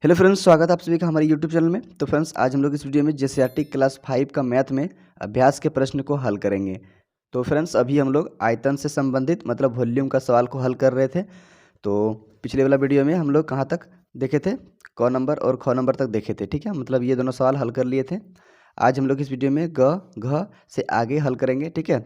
Hello friends, स्वागत है आप सभी का हमारे यूट्यूब चैनल में। तो फ्रेंड्स, आज हम लोग इस वीडियो में जेसीईआरटी क्लास 5 का मैथ में अभ्यास के प्रश्न को हल करेंगे। तो फ्रेंड्स, अभी हम लोग आयतन से संबंधित मतलब वॉल्यूम का सवाल को हल कर रहे थे। तो पिछले वाला वीडियो में हम लोग कहाँ तक देखे थे? क नंबर और ख नंबर तक देखे थे, ठीक है। मतलब ये दोनों सवाल हल कर लिए थे। आज हम लोग इस वीडियो में ग घ से आगे हल करेंगे, ठीक है।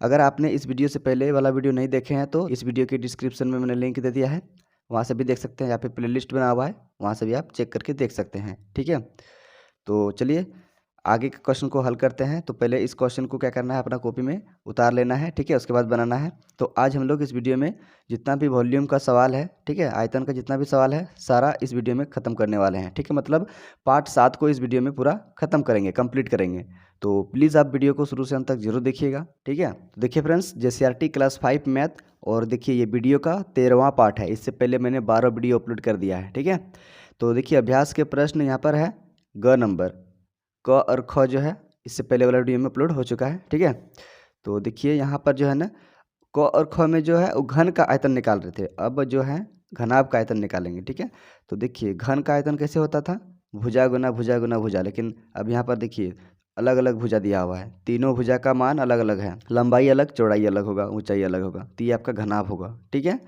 अगर आपने इस वीडियो से पहले वाला वीडियो नहीं देखे हैं तो इस वीडियो के डिस्क्रिप्शन में मैंने लिंक दे दिया है, वहाँ से भी देख सकते हैं। यहाँ पे प्लेलिस्ट बना हुआ है, वहाँ से भी आप चेक करके देख सकते हैं, ठीक है। तो चलिए आगे के क्वेश्चन को हल करते हैं। तो पहले इस क्वेश्चन को क्या करना है, अपना कॉपी में उतार लेना है, ठीक है। उसके बाद बनाना है। तो आज हम लोग इस वीडियो में जितना भी वॉल्यूम का सवाल है, ठीक है, आयतन का जितना भी सवाल है, सारा इस वीडियो में ख़त्म करने वाले हैं, ठीक है। मतलब पार्ट 7 को इस वीडियो में पूरा ख़त्म करेंगे, कंप्लीट करेंगे। तो प्लीज़ आप वीडियो को शुरू से अंत तक जरूर देखिएगा, ठीक है। तो देखिए फ्रेंड्स, जेसीईआरटी क्लास 5 मैथ, और देखिए ये वीडियो का 13वां पार्ट है। इससे पहले मैंने 12 वीडियो अपलोड कर दिया है, ठीक है। तो देखिए अभ्यास के प्रश्न यहाँ पर है ग नंबर, क और ख जो है इससे पहले वाला वीडियो में अपलोड हो चुका है, ठीक है। तो देखिए यहाँ पर जो है ना, क और ख में जो है वो घन का आयतन निकाल रहे थे। अब जो है घनाभ का आयतन निकालेंगे, ठीक है। तो देखिए घन का आयतन कैसे होता था, भुजा गुना भुजा गुना भुजा। लेकिन अब यहाँ पर देखिए अलग अलग भुजा दिया हुआ है, तीनों भुजा का मान अलग अलग है, लंबाई अलग, चौड़ाई अलग होगा, ऊंचाई अलग होगा। तो ये आपका घनाभ होगा, ठीक है।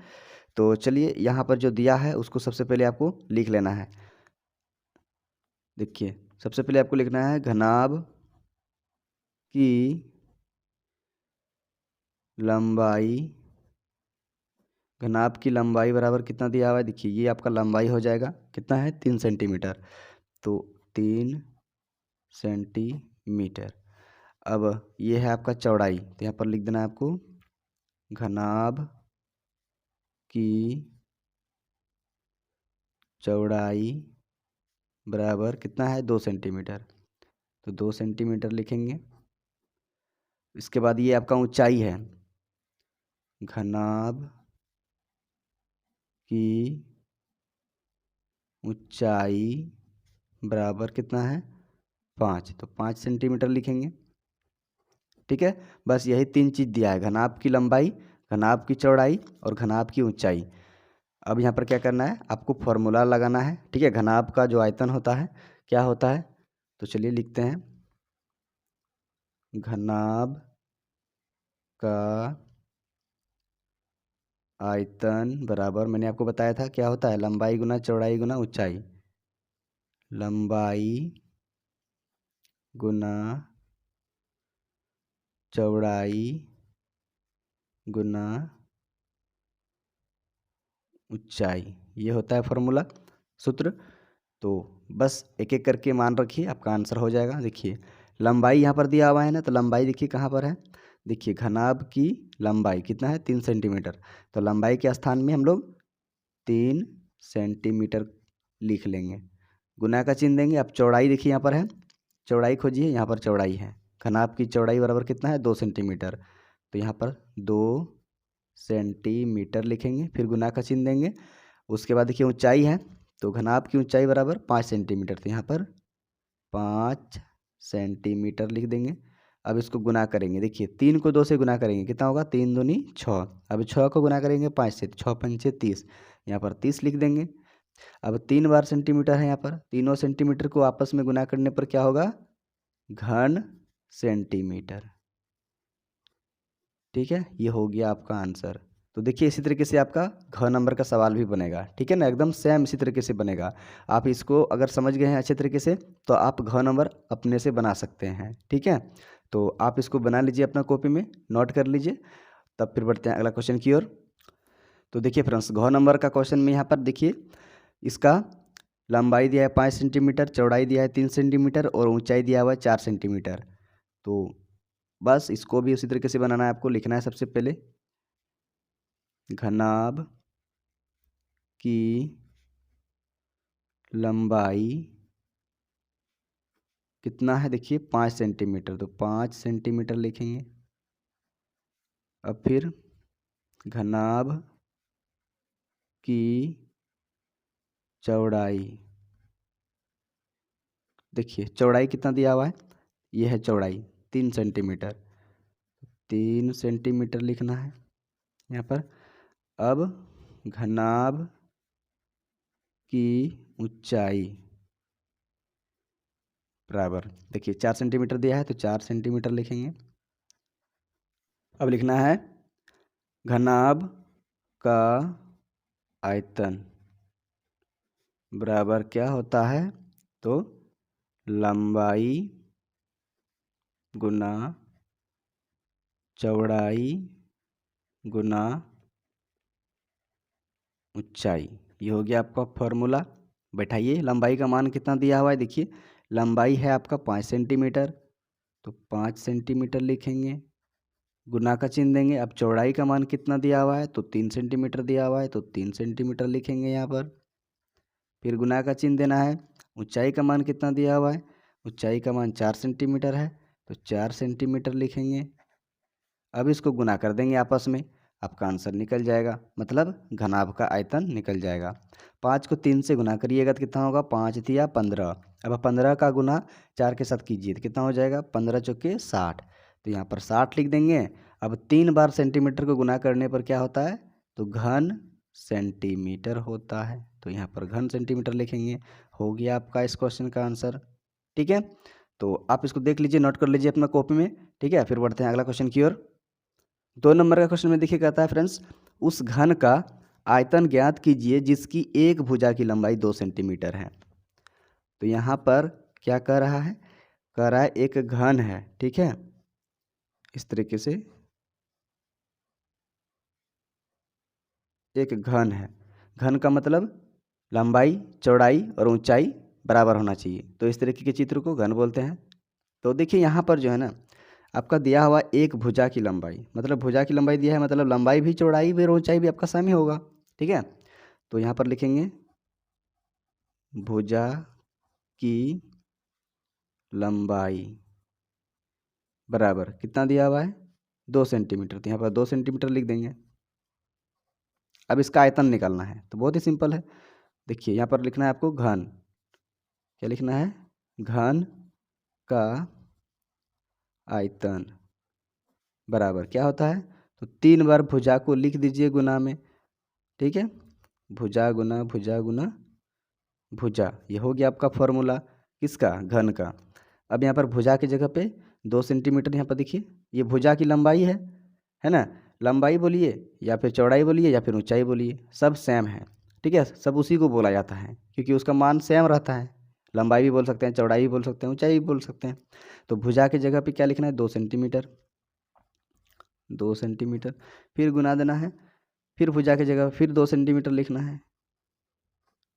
तो चलिए यहाँ पर जो दिया है उसको सबसे पहले आपको लिख लेना है। देखिए सबसे पहले आपको लिखना है घनाभ की लंबाई, घनाभ की लंबाई बराबर कितना दिया हुआ है, देखिए ये आपका लंबाई हो जाएगा, कितना है 3 सेंटीमीटर। तो 3 सेंटीमीटर। अब ये है आपका चौड़ाई, तो यहाँ पर लिख देना है आपको घनाभ की चौड़ाई बराबर कितना है 2 सेंटीमीटर। तो 2 सेंटीमीटर लिखेंगे। इसके बाद ये आपका ऊंचाई है, घनाभ की ऊंचाई बराबर कितना है 5, तो 5 सेंटीमीटर लिखेंगे, ठीक है। बस यही 3 चीज़ दिया है, घनाभ की लंबाई, घनाभ की चौड़ाई और घनाभ की ऊंचाई। अब यहाँ पर क्या करना है, आपको फॉर्मूला लगाना है, ठीक है। घनाभ का जो आयतन होता है क्या होता है, तो चलिए लिखते हैं। घनाभ का आयतन बराबर, मैंने आपको बताया था क्या होता है, लंबाई गुना चौड़ाई गुना ऊंचाई। लंबाई गुना चौड़ाई गुना ऊंचाई, ये होता है फॉर्मूला, सूत्र। तो बस एक एक करके मान रखिए, आपका आंसर हो जाएगा। देखिए लंबाई यहाँ पर दिया हुआ है ना, तो लंबाई देखिए कहाँ पर है, देखिए घनाभ की लंबाई कितना है 3 सेंटीमीटर। तो लंबाई के स्थान में हम लोग 3 सेंटीमीटर लिख लेंगे, गुना का चिन्ह देंगे। अब चौड़ाई देखिए यहाँ पर है, चौड़ाई खोजिए, यहाँ पर चौड़ाई है, घनाभ की चौड़ाई बराबर कितना है 2 सेंटीमीटर। तो यहाँ पर 2 सेंटीमीटर लिखेंगे, फिर गुना का चिन्ह देंगे। उसके बाद देखिए ऊंचाई है, तो घनाभ की ऊंचाई बराबर 5 सेंटीमीटर, तो यहाँ पर 5 सेंटीमीटर लिख देंगे। अब इसको गुना करेंगे, देखिए 3 को 2 से गुना करेंगे, कितना होगा 3 दूनी 6। अब 6 को गुना करेंगे 5 से, 6 पंचे 30, यहाँ पर 30 लिख देंगे। अब 3 बार सेंटीमीटर है, यहाँ पर तीनों सेंटीमीटर को आपस में गुना करने पर क्या होगा, घन सेंटीमीटर, ठीक है। ये हो गया आपका आंसर। तो देखिए इसी तरीके से आपका घ नंबर का सवाल भी बनेगा, ठीक है ना, एकदम सेम इसी तरीके से बनेगा। आप इसको अगर समझ गए हैं अच्छे तरीके से तो आप घ नंबर अपने से बना सकते हैं, ठीक है। तो आप इसको बना लीजिए, अपना कॉपी में नोट कर लीजिए। तब फिर बढ़ते हैं अगला क्वेश्चन की ओर। तो देखिए फ्रेंड्स, घ नंबर का क्वेश्चन में यहाँ पर देखिए इसका लंबाई दिया है 5 सेंटीमीटर, चौड़ाई दिया है 3 सेंटीमीटर और ऊंचाई दिया हुआ है 4 सेंटीमीटर। तो बस इसको भी उसी तरीके से बनाना है, आपको लिखना है सबसे पहले घनाभ की लंबाई कितना है, देखिए 5 सेंटीमीटर, तो 5 सेंटीमीटर लिखेंगे। अब फिर घनाभ की चौड़ाई, देखिए चौड़ाई कितना दिया हुआ है, ये है चौड़ाई 3 सेंटीमीटर, 3 सेंटीमीटर लिखना है यहाँ पर। अब घनाभ की ऊंचाई बराबर, देखिए 4 सेंटीमीटर दिया है तो 4 सेंटीमीटर लिखेंगे। अब लिखना है घनाभ का आयतन बराबर क्या होता है, तो लंबाई गुना चौड़ाई गुना ऊंचाई। ये हो गया आपका फॉर्मूला। बैठाइए, लंबाई का मान कितना दिया हुआ है, देखिए लंबाई है आपका 5 सेंटीमीटर, तो 5 सेंटीमीटर लिखेंगे, गुना का चिन्ह देंगे। अब चौड़ाई का मान कितना दिया हुआ है, तो 3 सेंटीमीटर दिया हुआ है, तो 3 सेंटीमीटर लिखेंगे यहाँ पर, फिर गुना का चिन्ह देना है। ऊंचाई का मान कितना दिया हुआ है, ऊंचाई का मान 4 सेंटीमीटर है, तो 4 सेंटीमीटर लिखेंगे। अब इसको गुना कर देंगे आपस में, आपका आंसर निकल जाएगा, मतलब घनाभ का आयतन निकल जाएगा। 5 को 3 से गुना करिएगा तो कितना होगा, 5 तिया 15। अब 15 का गुना 4 के साथ कीजिए तो कितना हो जाएगा, 15 चौके 60, तो यहाँ पर 60 लिख देंगे। अब 3 बार सेंटीमीटर को गुना करने पर क्या होता है, तो घन सेंटीमीटर होता है, तो यहाँ पर घन सेंटीमीटर लिखेंगे। हो गया आपका इस क्वेश्चन का आंसर। ठीक है, तो आप इसको देख लीजिए, नोट कर लीजिए अपना कॉपी में। ठीक है, फिर बढ़ते हैं अगला क्वेश्चन की ओर। 2 नंबर का क्वेश्चन में देखिए कहता है फ्रेंड्स, उस घन का आयतन ज्ञात कीजिए जिसकी एक भुजा की लंबाई 2 सेंटीमीटर है। तो यहाँ पर क्या कह रहा है, कह रहा है एक घन है, ठीक है, इस तरीके से एक घन है। घन का मतलब लंबाई चौड़ाई और ऊंचाई बराबर होना चाहिए, तो इस तरीके के चित्र को घन बोलते हैं। तो देखिए यहाँ पर जो है ना, आपका दिया हुआ एक भुजा की लंबाई, मतलब भुजा की लंबाई दिया है, मतलब लंबाई भी चौड़ाई भी और ऊंचाई भी आपका सेम ही होगा। ठीक है, तो यहाँ पर लिखेंगे भुजा की लंबाई बराबर कितना दिया हुआ है, 2 सेंटीमीटर, तो यहाँ पर 2 सेंटीमीटर लिख देंगे। अब इसका आयतन निकालना है, तो बहुत ही सिंपल है। देखिए यहाँ पर लिखना है आपको घन, क्या लिखना है, घन का आयतन बराबर क्या होता है, तो 3 बार भुजा को लिख दीजिए गुना में। ठीक है, भुजा गुना भुजा गुना भुजा, ये हो गया आपका फॉर्मूला किसका, घन का। अब यहाँ पर भुजा की जगह पे 2 सेंटीमीटर यहाँ पर देखिए, ये भुजा की लंबाई है ना, लंबाई बोलिए या फिर चौड़ाई बोलिए या फिर ऊंचाई बोलिए, सब सेम है। ठीक है, सब उसी को बोला जाता है क्योंकि उसका मान सेम रहता है। लंबाई भी बोल सकते हैं, चौड़ाई भी बोल सकते हैं, ऊंचाई भी बोल सकते हैं। तो भुजा की जगह पे क्या लिखना है, 2 सेंटीमीटर, 2 सेंटीमीटर, फिर गुना देना है, फिर भुजा की जगह फिर 2 सेंटीमीटर लिखना है।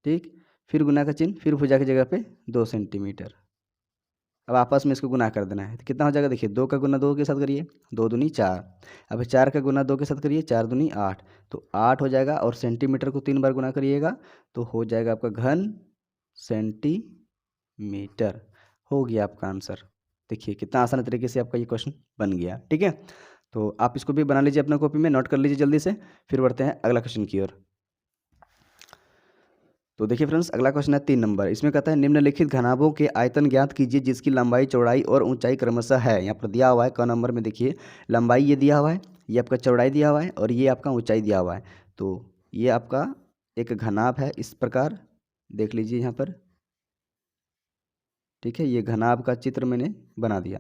ठीक, फिर गुना का चिन्ह, फिर भुजा की जगह पे 2 सेंटीमीटर। अब आपस में इसको गुना कर देना है, तो कितना हो जाएगा, देखिए 2 का गुना 2 के साथ करिए, 2 दूनी 4, अब 4 का गुना 2 के साथ करिए, 4 दूनी 8, तो 8 हो जाएगा। और सेंटीमीटर को 3 बार गुना करिएगा तो हो जाएगा आपका घन सेंटीमीटर। हो गया आपका आंसर। देखिए कितना आसान तरीके से आपका ये क्वेश्चन बन गया। ठीक है, तो आप इसको भी बना लीजिए अपना कॉपी में, नोट कर लीजिए जल्दी से, फिर बढ़ते हैं अगला क्वेश्चन की ओर। तो देखिए फ्रेंड्स, अगला क्वेश्चन है 3 नंबर, इसमें कहता है निम्नलिखित घनाभों के आयतन ज्ञात कीजिए जिसकी लंबाई चौड़ाई और ऊंचाई क्रमशः है। यहाँ पर दिया हुआ है क नंबर में, देखिए लंबाई ये दिया हुआ है, ये आपका चौड़ाई दिया हुआ है और ये आपका ऊंचाई दिया हुआ है। तो ये आपका एक घनाभ है, इस प्रकार देख लीजिए यहाँ पर। ठीक है, ये घनाभ का चित्र मैंने बना दिया।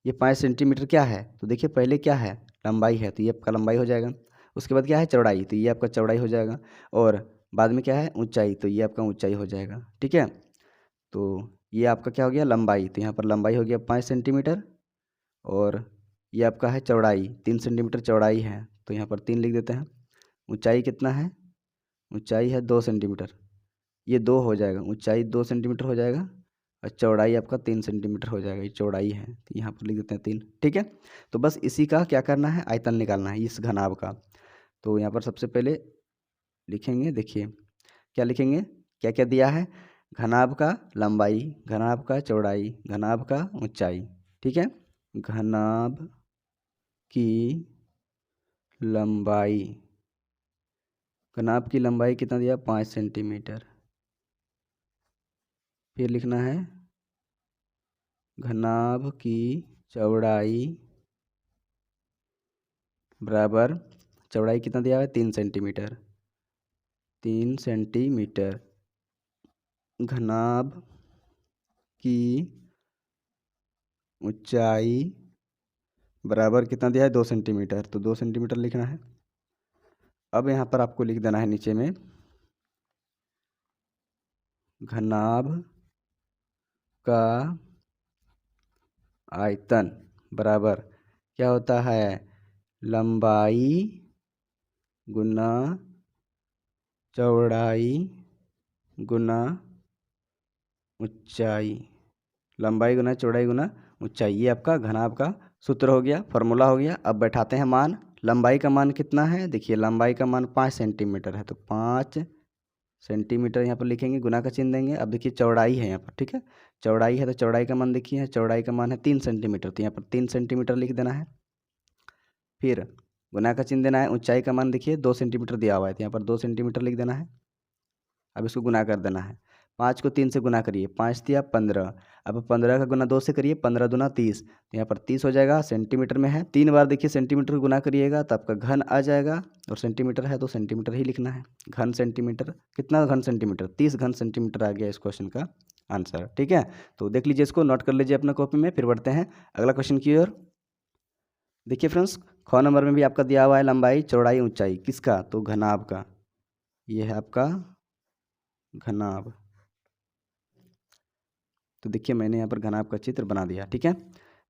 ये 5 सेंटीमीटर क्या है, तो देखिए पहले क्या है, लंबाई है, तो ये आपका लंबाई हो जाएगा। उसके बाद क्या है, चौड़ाई, तो ये आपका चौड़ाई हो जाएगा। और बाद में क्या है, ऊंचाई, तो ये आपका ऊंचाई हो जाएगा। ठीक है, तो ये आपका क्या हो गया, लंबाई, तो यहाँ पर लंबाई हो गया 5 सेंटीमीटर। और ये आपका है चौड़ाई, 3 सेंटीमीटर चौड़ाई है, तो यहाँ पर 3 लिख देते हैं। ऊंचाई कितना है, ऊंचाई है 2 सेंटीमीटर, ये 2 हो जाएगा, ऊंचाई 2 सेंटीमीटर हो जाएगा और चौड़ाई आपका 3 सेंटीमीटर हो जाएगा, ये चौड़ाई है, तो यहाँ पर लिख देते हैं 3। ठीक है, तो बस इसी का क्या करना है, आयतन निकालना है इस घनाभ का। तो यहाँ पर सबसे पहले लिखेंगे, देखिए क्या लिखेंगे, क्या क्या दिया है, घनाभ का लंबाई, घनाभ का चौड़ाई, घनाभ का ऊंचाई। ठीक है, घनाभ की लंबाई, घनाभ की लंबाई कितना दिया, 5 सेंटीमीटर। फिर लिखना है घनाभ की चौड़ाई बराबर, चौड़ाई कितना दिया है, 3 सेंटीमीटर, 3 सेंटीमीटर। घनाभ की ऊंचाई बराबर कितना दिया है 2 सेंटीमीटर, तो 2 सेंटीमीटर लिखना है। अब यहाँ पर आपको लिख देना है नीचे में घनाभ का आयतन बराबर क्या होता है, लंबाई गुना चौड़ाई गुना ऊंचाई, लंबाई गुना चौड़ाई गुना ऊंचाई, ये आपका घनाभ का सूत्र हो गया, फॉर्मूला हो गया। अब बैठाते हैं मान। लंबाई का मान कितना है, देखिए लंबाई का मान 5 सेंटीमीटर है, तो 5 सेंटीमीटर यहाँ पर लिखेंगे, गुना का चिन्ह देंगे। अब देखिए चौड़ाई है यहाँ पर, ठीक है, चौड़ाई है तो चौड़ाई का मान देखिए, चौड़ाई का मान है 3 सेंटीमीटर, तो यहाँ पर 3 सेंटीमीटर लिख देना है। फिर गुना का चिन्ह देना है। ऊंचाई का मान देखिए 2 सेंटीमीटर दिया हुआ है, तो यहाँ पर 2 सेंटीमीटर लिख देना है। अब इसको गुना कर देना है, 5 को 3 से गुना करिए, 5 दिया 15, अब 15 का गुना 2 से करिए, 15 दूना 30, तो यहाँ पर 30 हो जाएगा, सेंटीमीटर में है। 3 बार देखिए सेंटीमीटर को गुना करिएगा तो आपका घन आ जाएगा, और सेंटीमीटर है तो सेंटीमीटर ही लिखना है। घन सेंटीमीटर, कितना घन सेंटीमीटर, 30 घन सेंटीमीटर आ गया इस क्वेश्चन का आंसर, ठीक है। तो देख लीजिए, इसको नोट कर लीजिए अपना कॉपी में। फिर बढ़ते हैं अगला क्वेश्चन की ओर। देखिए फ्रेंड्स, ख नंबर में भी आपका दिया हुआ है लंबाई चौड़ाई ऊंचाई, किसका, तो घनाभ का, ये है आपका घनाभ। तो देखिए मैंने यहाँ पर घनाभ का चित्र बना दिया, ठीक है।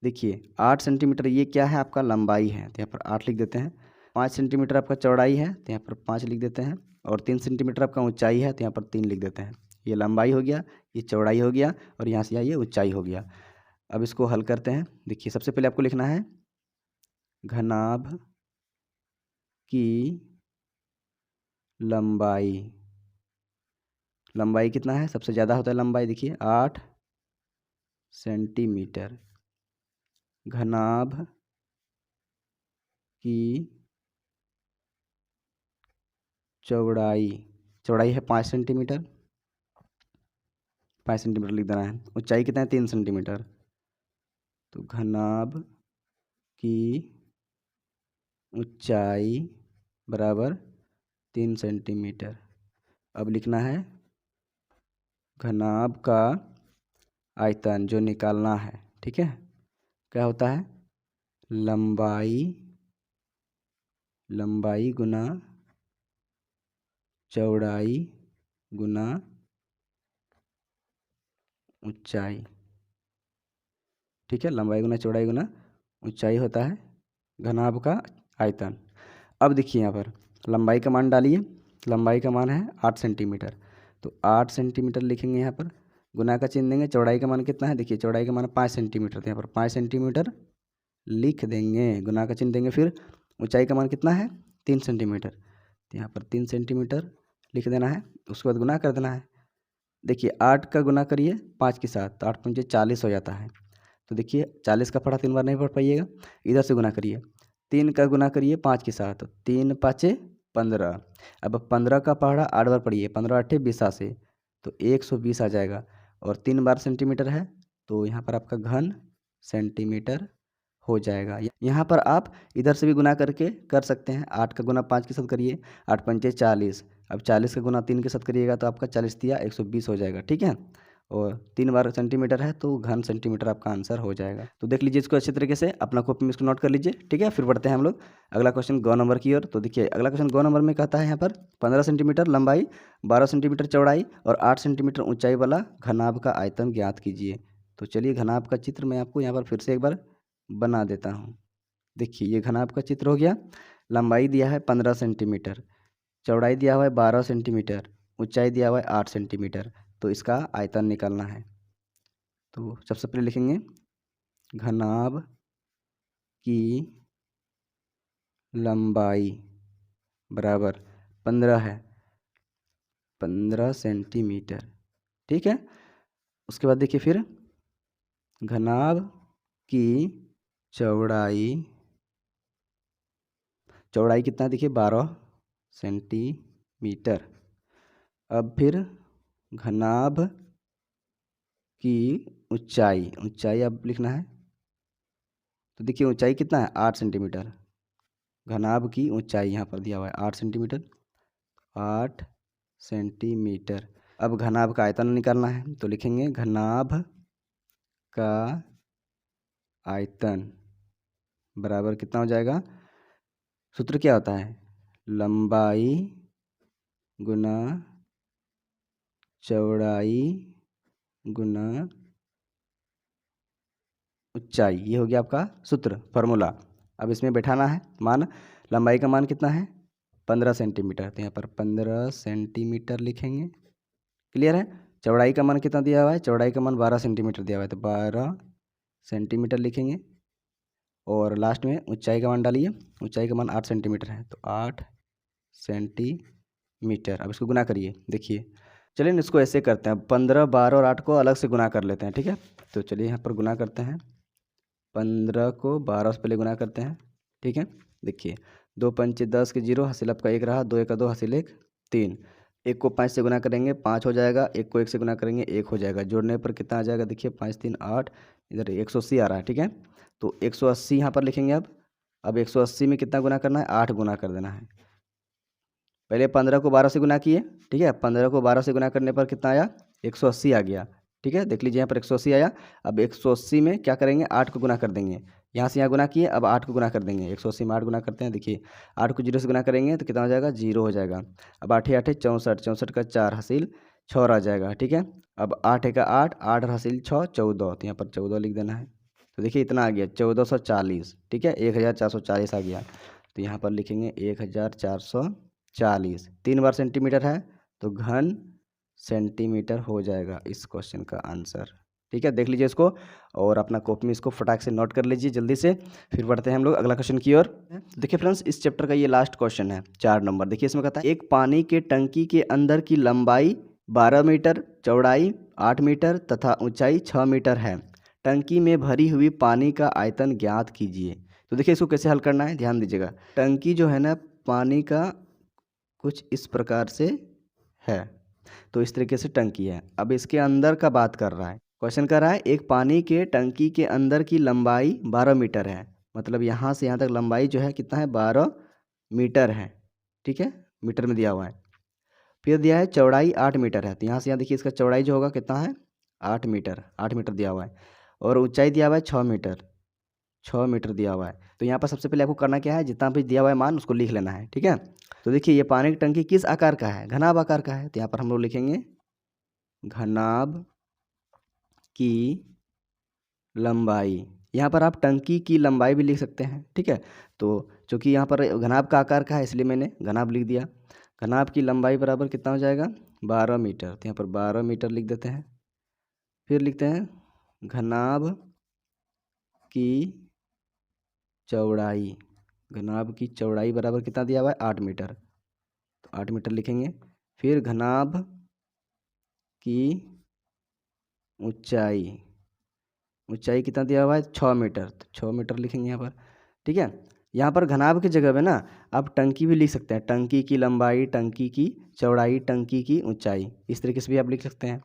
देखिए 8 सेंटीमीटर ये क्या है, आपका लंबाई है, तो यहाँ पर 8 लिख देते हैं। 5 सेंटीमीटर आपका चौड़ाई है, तो यहाँ पर 5 लिख देते हैं। और 3 सेंटीमीटर आपका ऊंचाई है, तो यहाँ पर 3 लिख देते हैं। ये लंबाई हो गया, ये चौड़ाई हो गया, और यहाँ से ये ऊंचाई हो गया। अब इसको हल करते हैं। देखिए सबसे पहले आपको लिखना है घनाभ की लंबाई, लंबाई कितना है, सबसे ज़्यादा होता है लंबाई, देखिए 8 सेंटीमीटर। घनाभ की चौड़ाई, चौड़ाई है 5 सेंटीमीटर, 5 सेंटीमीटर लिख देना है। ऊंचाई कितना है 3 सेंटीमीटर, तो घनाभ की ऊंचाई बराबर 3 सेंटीमीटर। अब लिखना है घनाभ का आयतन जो निकालना है, ठीक है, क्या होता है, लंबाई, लंबाई गुना चौड़ाई गुना ऊंचाई, ठीक है, लंबाई गुना चौड़ाई गुना ऊंचाई होता है घनाभ का आयतन। अब देखिए यहाँ पर लंबाई का मान डालिए, लंबाई का मान है 8 सेंटीमीटर, तो 8 सेंटीमीटर लिखेंगे यहाँ पर, गुना का चिन्ह देंगे। चौड़ाई का मान कितना है, देखिए चौड़ाई का मान 5 सेंटीमीटर, तो यहाँ पर 5 सेंटीमीटर लिख देंगे, गुना का चिन्ह देंगे। फिर ऊंचाई का मान कितना है 3 सेंटीमीटर, तो यहाँ पर 3 सेंटीमीटर लिख देना है। उसके बाद गुना कर देना है। देखिए 8 का गुना करिए 5 के साथ, तो 8 पंचे 40 हो जाता है। तो देखिए 40 का पढ़ा 3 बार नहीं पढ़ पाइएगा, इधर से गुना करिए। 3 का गुना करिए 5 के साथ, तो 3 पाँचे 15। अब 15 का पढ़ा 8 बार पढ़िए, 15 8 20 से, तो 120 आ जाएगा। और 3 बार सेंटीमीटर है, तो यहाँ पर आपका घन सेंटीमीटर हो जाएगा। यहाँ पर आप इधर से भी गुना करके कर सकते हैं। 8 का गुना 5 के साथ करिए, 8 पंचे 40, अब 40 का गुना 3 के साथ करिएगा तो आपका 40 दिया 120 हो जाएगा, ठीक है। और 3 बार सेंटीमीटर है तो घन सेंटीमीटर आपका आंसर हो जाएगा। तो देख लीजिए इसको अच्छे तरीके से, अपना कॉपी में इसको नोट कर लीजिए, ठीक है। फिर बढ़ते हैं हम लोग अगला क्वेश्चन ग नंबर की ओर। तो देखिए अगला क्वेश्चन ग नंबर में कहता है यहाँ पर 15 सेंटीमीटर लंबाई, 12 सेंटीमीटर चौड़ाई और 8 सेंटीमीटर ऊंचाई वाला घनाभ का आयतन ज्ञात कीजिए। तो चलिए घनाभ का चित्र मैं आपको यहाँ पर फिर से एक बार बना देता हूँ। देखिए ये घनाभ का चित्र हो गया। लंबाई दिया है 15 सेंटीमीटर, चौड़ाई दिया हुआ है 12 सेंटीमीटर, ऊंचाई दिया हुआ है 8 सेंटीमीटर। तो इसका आयतन निकालना है। तो सबसे पहले लिखेंगे घनाभ की लंबाई बराबर 15 है, 15 सेंटीमीटर, ठीक है। उसके बाद देखिए फिर घनाभ की चौड़ाई, चौड़ाई कितना देखिए 12 सेंटीमीटर। अब फिर घनाभ की ऊंचाई, ऊंचाई अब लिखना है। तो देखिए ऊंचाई कितना है 8 सेंटीमीटर, घनाभ की ऊंचाई यहाँ पर दिया हुआ है 8 सेंटीमीटर, 8 सेंटीमीटर। अब घनाभ का आयतन निकालना है, तो लिखेंगे घनाभ का आयतन बराबर कितना हो जाएगा। सूत्र क्या होता है, लंबाई गुना चौड़ाई गुना ऊंचाई, ये हो गया आपका सूत्र फॉर्मूला। अब इसमें बैठाना है मान। लंबाई का मान कितना है 15 सेंटीमीटर, तो यहाँ पर 15 सेंटीमीटर लिखेंगे। क्लियर है। चौड़ाई का मान कितना दिया हुआ है, चौड़ाई का मान 12 सेंटीमीटर दिया हुआ है, तो 12 सेंटीमीटर लिखेंगे। और लास्ट में ऊंचाई का मान डालिए, ऊंचाई का मान 8 सेंटीमीटर है, तो 8 सेंटीमीटर। अब इसको गुना करिए, देखिए। चलिए इसको ऐसे करते हैं, 15, 12 और 8 को अलग से गुना कर लेते हैं, ठीक है। तो चलिए यहाँ पर गुना करते हैं, 15 को 12 से पहले गुना करते हैं, ठीक है। देखिए 2 पंचे 10 के 0, हासिल आपका 1 रहा, 2 1 2, हासिल 1 3। 1 को 5 से गुना करेंगे 5 हो जाएगा, 1 को 1 से गुना करेंगे 1 हो जाएगा। जोड़ने पर कितना आ जाएगा, देखिए 5 3 8, इधर 180 आ रहा है, ठीक है। तो 180 यहाँ पर लिखेंगे। अब 180 में कितना गुना करना है, 8 गुना कर देना है। पहले 15 को 12 से गुना किए, ठीक है। 15 को 12 से गुना करने पर कितना आया, 180 आ गया, ठीक है। देख लीजिए यहाँ पर 180 आया। अब 180 में क्या करेंगे, 8 को गुना कर देंगे। यहाँ से यहाँ गुना किए, अब 8 को गुना कर देंगे। 180 में 8 गुना करते हैं, देखिए 8 को 0 से गुना करेंगे तो कितना हो जाएगा, 0 हो जाएगा। अब 8 8 64, 64 का 4 हासिल 6 आ जाएगा, ठीक है। अब 8 का 8, 8 हासिल 6 14, तो यहाँ पर 14 लिख देना है। तो देखिए इतना आ गया 1440, ठीक है। 1440 आ गया, तो यहाँ पर लिखेंगे 1440। 3 बार सेंटीमीटर है तो घन सेंटीमीटर हो जाएगा इस क्वेश्चन का आंसर, ठीक है। देख लीजिए इसको और अपना कॉपी में इसको फटाक से नोट कर लीजिए जल्दी से। फिर बढ़ते हैं हम लोग अगला क्वेश्चन की ओर। देखिए फ्रेंड्स, इस चैप्टर का ये लास्ट क्वेश्चन है, 4 नंबर। देखिए इसमें कहता है एक पानी के टंकी के अंदर की लंबाई 12 मीटर, चौड़ाई 8 मीटर तथा ऊंचाई 6 मीटर है। टंकी में भरी हुई पानी का आयतन ज्ञात कीजिए। तो देखिए इसको कैसे हल करना है, ध्यान दीजिएगा। टंकी जो है ना पानी का कुछ इस प्रकार से है, तो इस तरीके से टंकी है। अब इसके अंदर का बात कर रहा है, क्वेश्चन कर रहा है एक पानी के टंकी के अंदर की लंबाई 12 मीटर है, मतलब यहाँ से यहाँ तक लंबाई जो है कितना है, 12 मीटर है, ठीक है, मीटर में दिया हुआ है। फिर दिया है चौड़ाई 8 मीटर है, तो यहाँ से यहाँ देखिए इसका चौड़ाई जो होगा कितना है, 8 मीटर, 8 मीटर दिया हुआ है। और ऊंचाई दिया हुआ है 6 मीटर, 6 मीटर दिया हुआ है। तो यहाँ पर सबसे पहले आपको करना क्या है, जितना भी दिया हुआ है मान उसको लिख लेना है, ठीक है। तो देखिए ये पानी की टंकी किस आकार का है, घनाभ आकार का है, तो यहाँ पर हम लोग लिखेंगे घनाभ की लंबाई। यहाँ पर आप टंकी की लंबाई भी लिख सकते हैं, ठीक है। तो चूँकि यहाँ पर घनाभ का आकार का है इसलिए मैंने घनाभ लिख दिया। घनाभ की लंबाई बराबर कितना हो जाएगा, 12 मीटर, तो यहाँ पर 12 मीटर लिख देते हैं। फिर लिखते हैं घनाभ की चौड़ाई, घनाभ की चौड़ाई बराबर कितना दिया हुआ है, 8 मीटर, तो 8 मीटर लिखेंगे। फिर घनाभ की ऊंचाई, ऊंचाई कितना दिया हुआ है, 6 मीटर, तो 6 मीटर लिखेंगे यहाँ पर, ठीक है। यहाँ पर घनाभ की जगह पे ना आप टंकी भी लिख सकते हैं, टंकी की लंबाई, टंकी की चौड़ाई, टंकी की ऊंचाई, इस तरीके से भी आप लिख सकते हैं।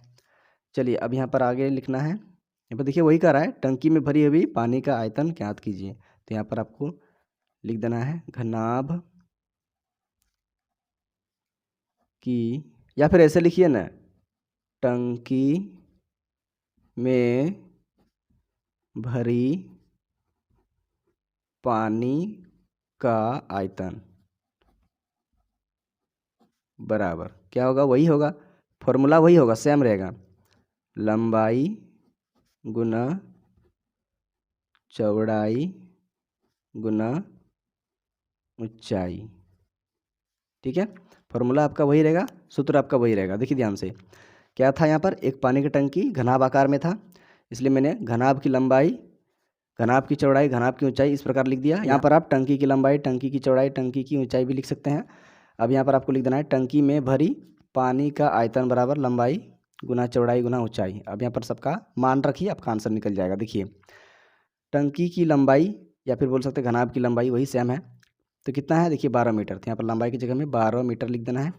चलिए अब यहाँ पर आगे लिखना है। यहाँ पर देखिए वही कर रहा है, टंकी में भरी हुई पानी का आयतन ज्ञात कीजिए। तो यहाँ पर आपको लिख देना है घनाभ की, या फिर ऐसे लिखिए ना, टंकी में भरी पानी का आयतन बराबर क्या होगा, वही होगा, फॉर्मूला वही होगा, सेम रहेगा, लंबाई गुना चौड़ाई गुना ऊंचाई, ठीक है। फॉर्मूला आपका वही रहेगा, सूत्र आपका वही रहेगा। देखिए ध्यान से क्या था, यहाँ पर एक पानी की टंकी घनाभ आकार में था, इसलिए मैंने घनाभ की लंबाई, घनाभ की चौड़ाई, घनाभ की ऊंचाई इस प्रकार लिख दिया। यहाँ पर आप टंकी की लंबाई, टंकी की चौड़ाई, टंकी की ऊंचाई भी लिख सकते हैं। अब यहाँ पर आपको लिख देना है टंकी में भरी पानी का आयतन बराबर लंबाई गुना चौड़ाई गुना ऊंचाई। अब यहाँ पर सबका मान रखिए, आपका आंसर निकल जाएगा। देखिए टंकी की लंबाई या फिर बोल सकते हैं घनाभ की लंबाई वही सेम है, तो कितना है, देखिए 12 मीटर, तो यहाँ पर लंबाई की जगह में 12 मीटर लिख देना है,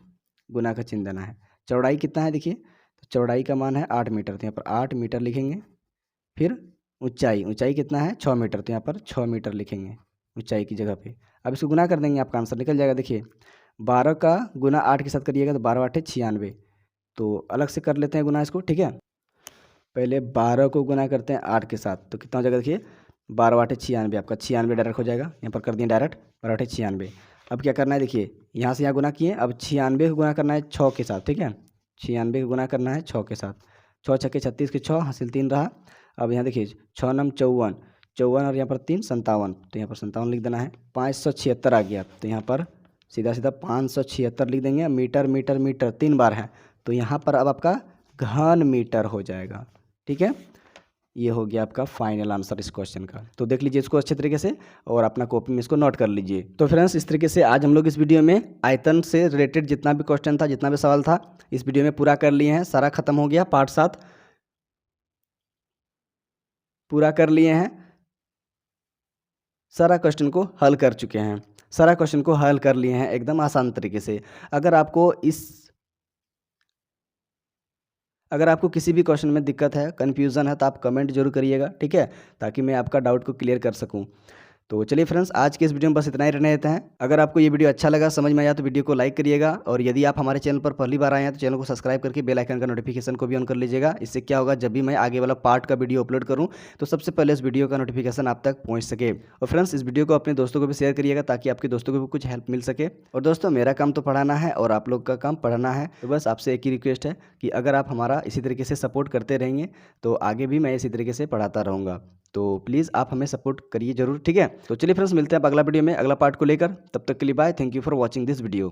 गुना का चिन्ह देना है। चौड़ाई कितना है, देखिए तो चौड़ाई का मान है 8 मीटर, तो यहाँ पर 8 मीटर लिखेंगे। फिर ऊंचाई, ऊंचाई कितना है, 6 मीटर, तो यहाँ पर 6 मीटर लिखेंगे ऊंचाई की जगह पे। अब इसको गुना कर देंगे, आपका आंसर निकल जाएगा। देखिए 12 का गुना 8 के साथ करिएगा तो 12 8 96, तो अलग से कर लेते हैं गुना इसको, ठीक है। पहले 12 को गुना करते हैं 8 के साथ, तो कितना हो जाएगा देखिए, 12 8 96, आपका 96 डायरेक्ट हो जाएगा। यहाँ पर कर दिए डायरेक्ट, 12 8 96। अब क्या करना है देखिए, यहाँ से यहाँ गुना किए, अब 96 को गुना करना है 6 के साथ, ठीक है। 96 को गुना करना है 6 के साथ, 6 छक्के 36 के 6 हासिल 3 रहा। अब यहाँ देखिए 6 नम 54, 54 और यहाँ पर 3 57, तो यहाँ पर 57 लिख देना है। 576 आ गया, तो यहाँ पर सीधा सीधा 576 लिख देंगे। मीटर मीटर मीटर 3 बार है, तो यहाँ पर अब आपका घन मीटर हो जाएगा, ठीक है। ये हो गया आपका फाइनल आंसर इस क्वेश्चन का। तो देख लीजिए इसको अच्छे तरीके से और अपना कॉपी में इसको नोट कर लीजिए। तो फ्रेंड्स, इस तरीके से आज हम लोग इस वीडियो में आयतन से रिलेटेड जितना भी क्वेश्चन था, जितना भी सवाल था, इस वीडियो में पूरा कर लिए हैं। सारा खत्म हो गया, पार्ट 7 पूरा कर लिए हैं। सारा क्वेश्चन को हल कर चुके हैं, सारा क्वेश्चन को हल कर लिए हैं एकदम आसान तरीके से। अगर आपको किसी भी क्वेश्चन में दिक्कत है, कन्फ्यूज़न है, तो आप कमेंट जरूर करिएगा, ठीक है, ताकि मैं आपका डाउट को क्लियर कर सकूं। तो चलिए फ्रेंड्स, आज के इस वीडियो में बस इतना ही रहने देते हैं। अगर आपको ये वीडियो अच्छा लगा, समझ में आया, तो वीडियो को लाइक करिएगा, और यदि आप हमारे चैनल पर पहली बार आए हैं तो चैनल को सब्सक्राइब करके बेल आइकन का नोटिफिकेशन को भी ऑन कर लीजिएगा। इससे क्या होगा, जब भी मैं आगे वाला पार्ट का वीडियो अपलोड करूँ तो सबसे पहले इस वीडियो का नोटिफिकेशन आप तक पहुँच सके। और फ्रेंड्स, इस वीडियो को अपने दोस्तों को भी शेयर करिएगा, ताकि आपके दोस्तों को भी कुछ हेल्प मिल सके। और दोस्तों, मेरा काम तो पढ़ाना है और आप लोग का काम पढ़ना है, तो बस आपसे एक ही रिक्वेस्ट है कि अगर आप हमारा इसी तरीके से सपोर्ट करते रहेंगे तो आगे भी मैं इसी तरीके से पढ़ाता रहूँगा। तो प्लीज़ आप हमें सपोर्ट करिए जरूर, ठीक है। तो चलिए फ्रेंड्स, मिलते हैं अब अगला वीडियो में अगला पार्ट को लेकर। तब तक के लिए bye, thank you for watching this video.